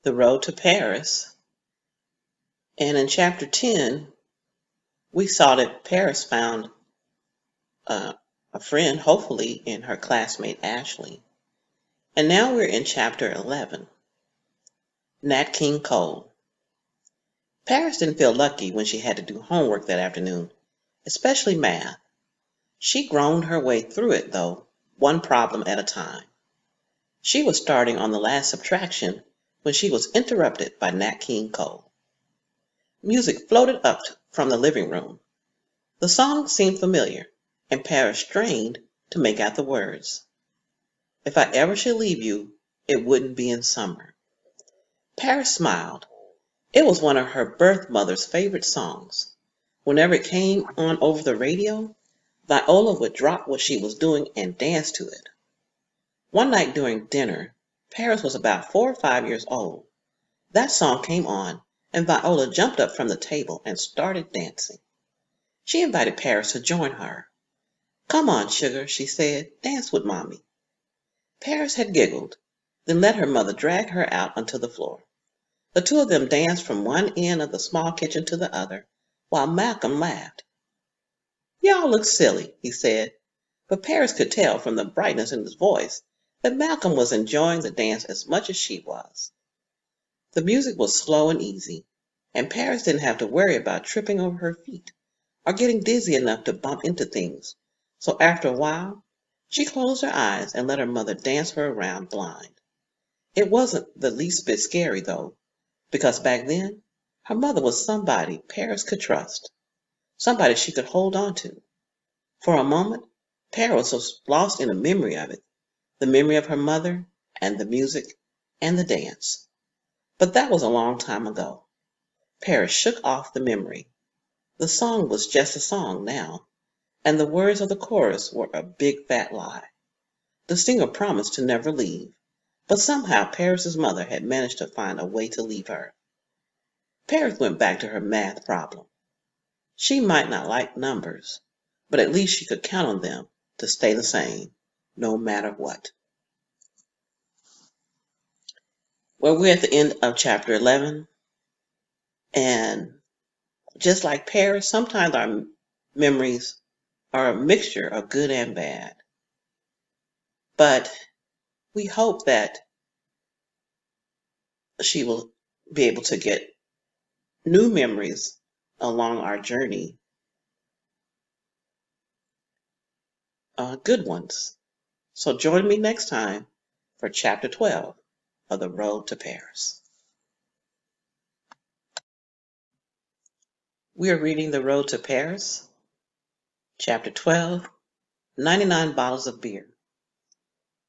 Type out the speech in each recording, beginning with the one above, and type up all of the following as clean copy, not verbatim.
The Road to Paris. And in chapter 10, we saw that Paris found uh, a friend, hopefully, in her classmate Ashley. And now we're in chapter 11, Nat King Cole. Paris didn't feel lucky when she had to do homework that afternoon, especially math. She groaned her way through it, though, one problem at a time. She was starting on the last subtraction when she was interrupted by Nat King Cole. Music floated up from the living room. The song seemed familiar, and Paris strained to make out the words. If I ever should leave you, it wouldn't be in summer. Paris smiled. It was one of her birth mother's favorite songs. Whenever it came on over the radio, Viola would drop what she was doing and dance to it. One night during dinner, Paris was about 4 or 5 years old. That song came on, and Viola jumped up from the table and started dancing. She invited Paris to join her. Come on, sugar, she said, dance with mommy. Paris had giggled, then let her mother drag her out onto the floor. The two of them danced from one end of the small kitchen to the other, while Malcolm laughed. Y'all look silly, he said, but Paris could tell from the brightness in his voice that Malcolm was enjoying the dance as much as she was. The music was slow and easy, and Paris didn't have to worry about tripping over her feet or getting dizzy enough to bump into things, so after a while, she closed her eyes and let her mother dance her around blind. It wasn't the least bit scary, though, because back then, her mother was somebody Paris could trust, somebody she could hold on to. For a moment, Paris was lost in the memory of it, the memory of her mother, and the music, and the dance. But that was a long time ago. Paris shook off the memory. The song was just a song now, and the words of the chorus were a big fat lie. The singer promised to never leave, but somehow Paris's mother had managed to find a way to leave her. Paris went back to her math problem. She might not like numbers, but at least she could count on them to stay the same, no matter what. Well, we're at the end of chapter 11, and just like Paris, sometimes our memories are a mixture of good and bad. But we hope that she will be able to get new memories along our journey, good ones. So join me next time for chapter 12 of The Road to Paris. We are reading The Road to Paris, chapter 12, 99 Bottles of Beer.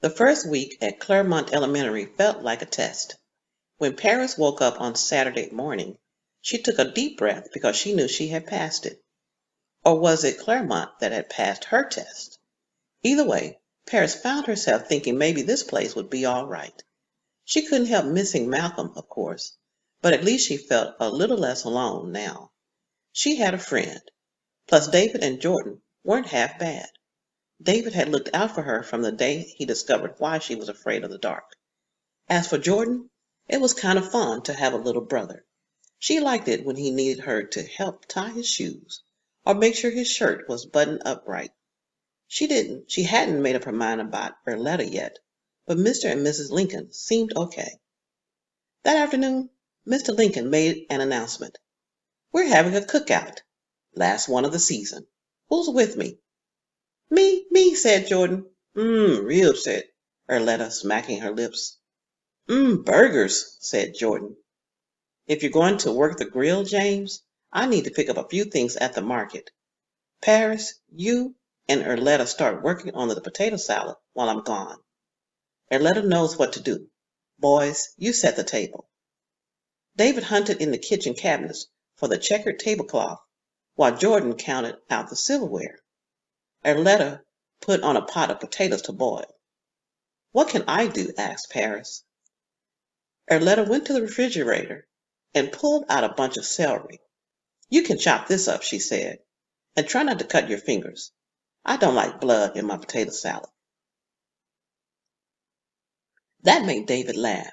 The first week at Claremont Elementary felt like a test. When Paris woke up on Saturday morning, she took a deep breath because she knew she had passed it. Or was it Claremont that had passed her test? Either way, Paris found herself thinking maybe this place would be all right. She couldn't help missing Malcolm, of course, but at least she felt a little less alone now. She had a friend. Plus David and Jordan weren't half bad. David had looked out for her from the day he discovered why she was afraid of the dark. As for Jordan, it was kind of fun to have a little brother. She liked it when he needed her to help tie his shoes or make sure his shirt was buttoned up right. She hadn't made up her mind about Arletta yet, but Mr. and Mrs. Lincoln seemed okay. That afternoon, Mr. Lincoln made an announcement. We're having a cookout. Last one of the season. Who's with me? Me, said Jordan. Real, said Arletta, smacking her lips. Burgers, said Jordan. If you're going to work the grill, James, I need to pick up a few things at the market. Paris, you and Arletta start working on the potato salad while I'm gone. Arletta knows what to do. Boys, you set the table. David hunted in the kitchen cabinets for the checkered tablecloth while Jordan counted out the silverware. Arletta put on a pot of potatoes to boil. What can I do? Asked Paris. Arletta went to the refrigerator and pulled out a bunch of celery. You can chop this up, she said, and try not to cut your fingers. I don't like blood in my potato salad. That made David laugh.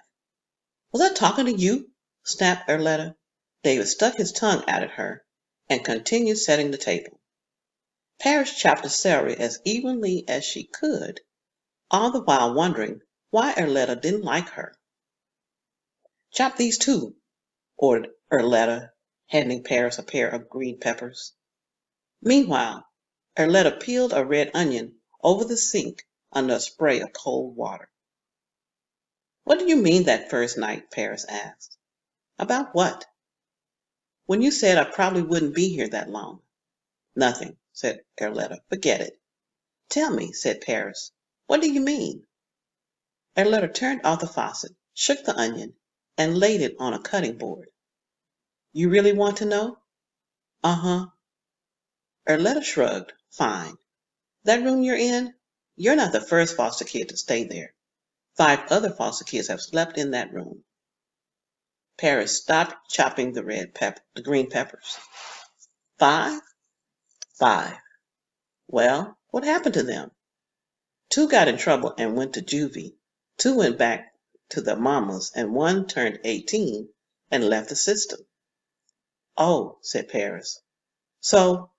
Was I talking to you? Snapped Arletta. David stuck his tongue out at her and continued setting the table. Parrish chopped the celery as evenly as she could, all the while wondering why Arletta didn't like her. Chop these too, ordered Arletta, handing Parrish a pair of green peppers. Meanwhile, Arletta peeled a red onion over the sink under a spray of cold water. What do you mean that first night? Parrish asked. About what? When you said I probably wouldn't be here that long. Nothing, said Arletta. Forget it. Tell me, said Parrish. What do you mean? Arletta turned off the faucet, shook the onion, and laid it on a cutting board. You really want to know? Uh-huh. Arletta shrugged. Fine. That room you're in? You're not the first foster kid to stay there. 5 other foster kids have slept in that room. Parrish stopped chopping the green peppers. 5? 5. Well, what happened to them? 2 got in trouble and went to juvie. 2 went back to their mamas, and 1 turned 18 and left the system. Oh, said Parrish. So,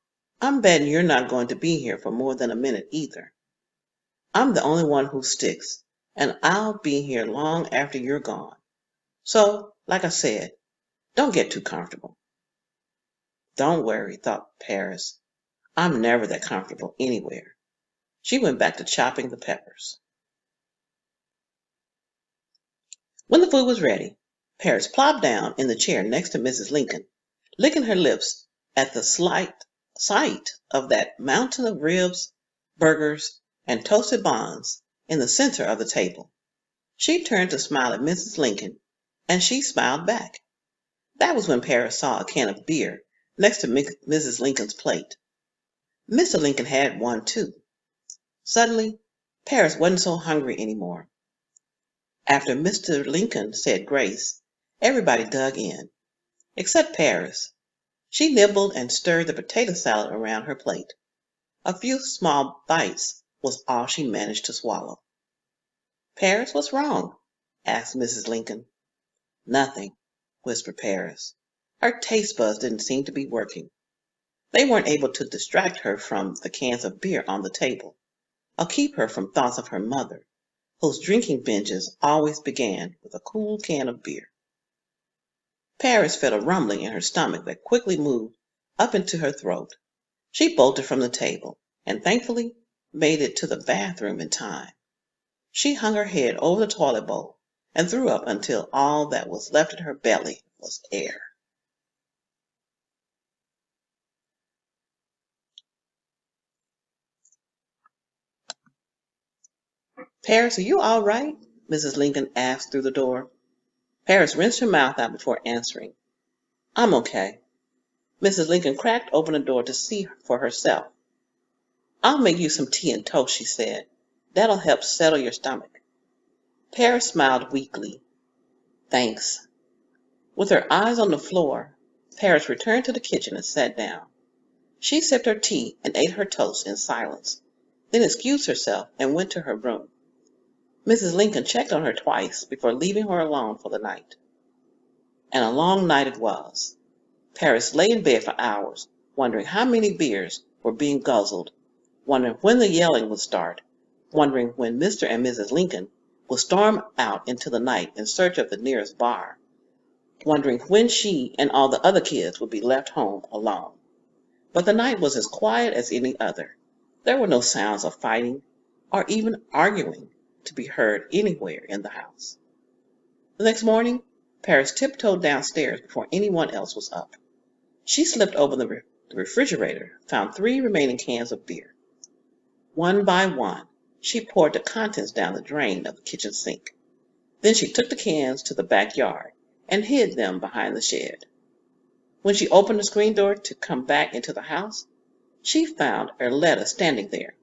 I'm betting you're not going to be here for more than a minute either. I'm the only one who sticks, and I'll be here long after you're gone. So, like I said, don't get too comfortable. Don't worry, thought Parrish. I'm never that comfortable anywhere. She went back to chopping the peppers. When the food was ready, Parrish plopped down in the chair next to Mrs. Lincoln, licking her lips at the sight of that mountain of ribs, burgers, and toasted buns in the center of the table. She turned to smile at Mrs. Lincoln, and she smiled back. That was when Parrish saw a can of beer next to Mrs. Lincoln's plate. Mr. Lincoln had one too. Suddenly, Parrish wasn't so hungry anymore. After Mr. Lincoln said grace, everybody dug in, except Parrish. She nibbled and stirred the potato salad around her plate. A few small bites was all she managed to swallow. Parrish, what's wrong? Asked Mrs. Lincoln. Nothing, whispered Parrish. Her taste buds didn't seem to be working. They weren't able to distract her from the cans of beer on the table, or keep her from thoughts of her mother, whose drinking binges always began with a cool can of beer. Parrish felt a rumbling in her stomach that quickly moved up into her throat. She bolted from the table, and thankfully made it to the bathroom in time. She hung her head over the toilet bowl and threw up until all that was left in her belly was air. Parrish, are you all right? Mrs. Lincoln asked through the door. Parrish rinsed her mouth out before answering. I'm okay. Mrs. Lincoln cracked open the door to see for herself. I'll make you some tea and toast, she said. That'll help settle your stomach. Parrish smiled weakly. Thanks. With her eyes on the floor, Parrish returned to the kitchen and sat down. She sipped her tea and ate her toast in silence, then excused herself and went to her room. Mrs. Lincoln checked on her twice before leaving her alone for the night. And a long night it was. Parrish lay in bed for hours, wondering how many beers were being guzzled, wondering when the yelling would start, wondering when Mr. and Mrs. Lincoln would storm out into the night in search of the nearest bar, wondering when she and all the other kids would be left home alone. But the night was as quiet as any other. There were no sounds of fighting or even arguing to be heard anywhere in the house. The next morning, Parrish tiptoed downstairs before anyone else was up. She slipped open the refrigerator, found 3 remaining cans of beer. One by one, she poured the contents down the drain of the kitchen sink. Then she took the cans to the backyard and hid them behind the shed. When she opened the screen door to come back into the house, she found Arletta standing there.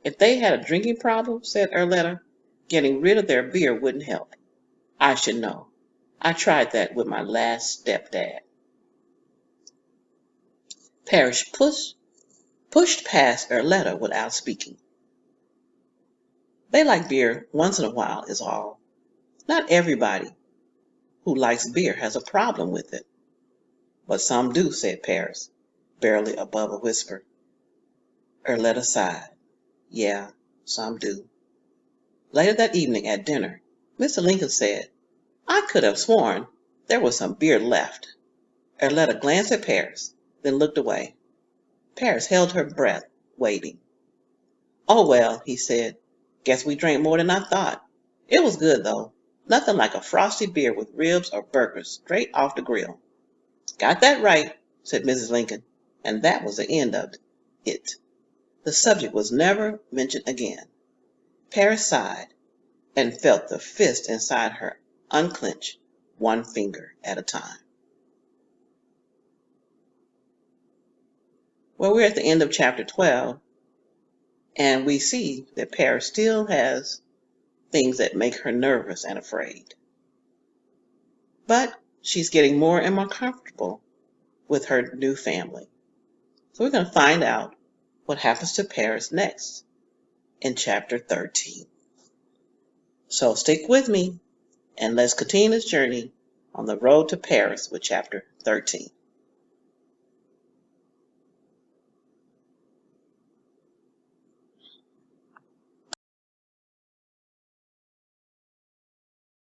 If they had a drinking problem, said Arletta, getting rid of their beer wouldn't help. I should know. I tried that with my last stepdad. Parrish pushed past Arletta without speaking. They like beer once in a while is all. Not everybody who likes beer has a problem with it, but some do, said Paris, barely above a whisper. Arletta sighed. Yeah, some do. Later that evening at dinner, Mr. Lincoln said, I could have sworn there was some beer left. Arletta glanced at Paris, then looked away. Paris held her breath, waiting. Oh well, he said. Guess we drank more than I thought. It was good, though. Nothing like a frosty beer with ribs or burgers straight off the grill. Got that right, said Mrs. Lincoln, and that was the end of it. The subject was never mentioned again. Paris sighed and felt the fist inside her unclench, one finger at a time. Well, we're at the end of chapter 12, and we see that Paris still has things that make her nervous and afraid. But she's getting more and more comfortable with her new family. So we're going to find out what happens to Paris next in chapter 13. So stick with me and let's continue this journey on the road to Paris with chapter 13.